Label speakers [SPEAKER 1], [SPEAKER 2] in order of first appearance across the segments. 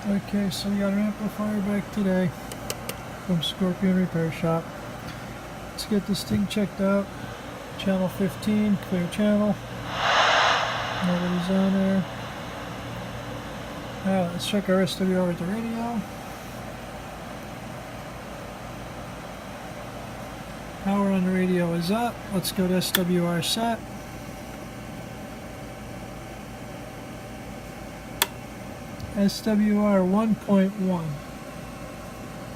[SPEAKER 1] Okay, so we got an amplifier back today from Scorpion Repair Shop. Let's get this thing checked out. Channel 15, clear channel. Nobody's on there. Let's check our SWR with the radio. Power on the radio is up. Let's go to SWR set. SWR 1.1.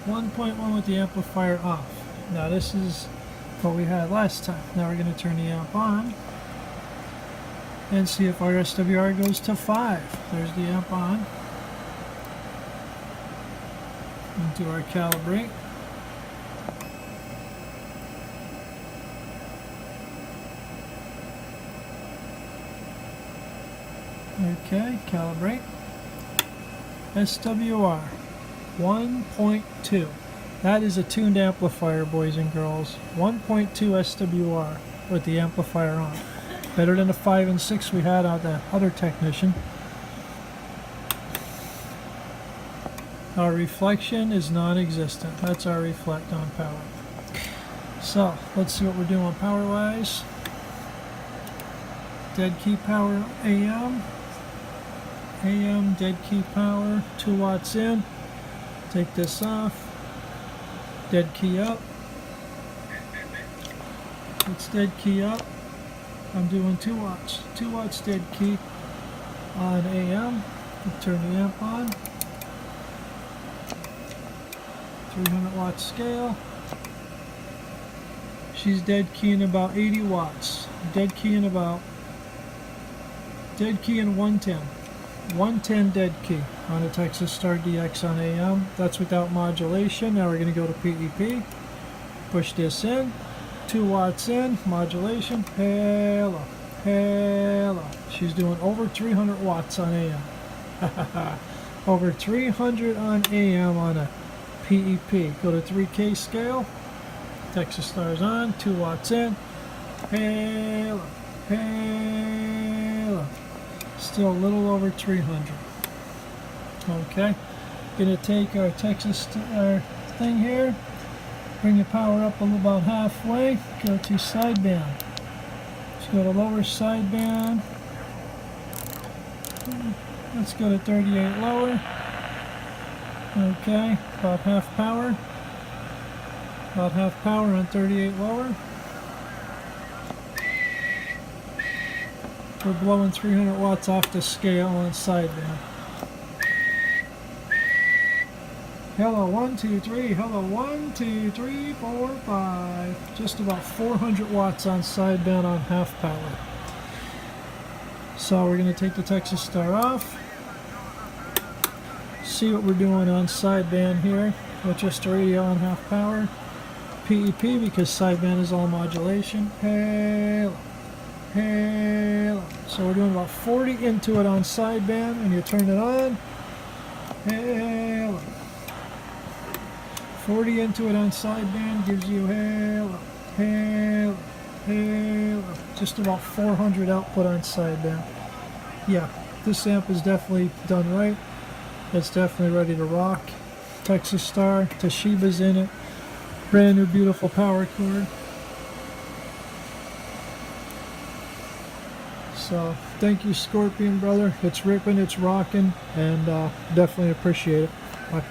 [SPEAKER 1] 1.1 with the amplifier off. Now this is what we had last time. Now we're going to turn the amp on and see if our SWR goes to 5. There's the amp on. Into our calibrate. Okay, calibrate. SWR 1.2. That is a tuned amplifier, boys and girls. 1.2 SWR with the amplifier on. Better than the 5 and 6 we had on the other technician. Our reflection is non-existent. That's our reflect on power. So let's see what we're doing power wise. Dead key power AM. AM dead key power, 2 watts in. Take this off. Dead key up. It's dead key up. I'm doing 2 watts. 2 watts dead key on AM. Turn the amp on. 300 watt scale. She's dead keying about 80 watts. Dead key in 110. 110 dead key on a Texas Star DX on AM. That's without modulation. Now we're going to go to PEP. Push this in. 2 watts in. Modulation. Halo. Halo. She's doing over 300 watts on AM. Over 300 on AM on a PEP. Go to 3K scale. Texas Star's on. 2 watts in. Halo. Halo. Still a little over 300. Okay, gonna take our Texas thing here, bring the power up about halfway, go to sideband. Let's go to lower sideband. Let's go to 38 lower. Okay, about half power. About half power on 38 lower. We're blowing 300 watts off the scale on sideband. Hello, 1, 2, 3. Hello, 1, 2, 3, 4, 5. Just about 400 watts on sideband on half power. So we're going to take the Texas Star off. See what we're doing on sideband here with just the radio on half power. PEP because sideband is all modulation. Halo. Halo. So we're doing about 40 into it on sideband and you turn it on. Halo. 40 into it on sideband gives you halo, halo, halo. Just about 400 output on sideband. Yeah, this amp is definitely done right. It's definitely ready to rock. Texas Star, Toshiba's in it. Brand new beautiful power cord. So thank you, Scorpion brother. It's ripping, it's rocking, and definitely appreciate it. Bye.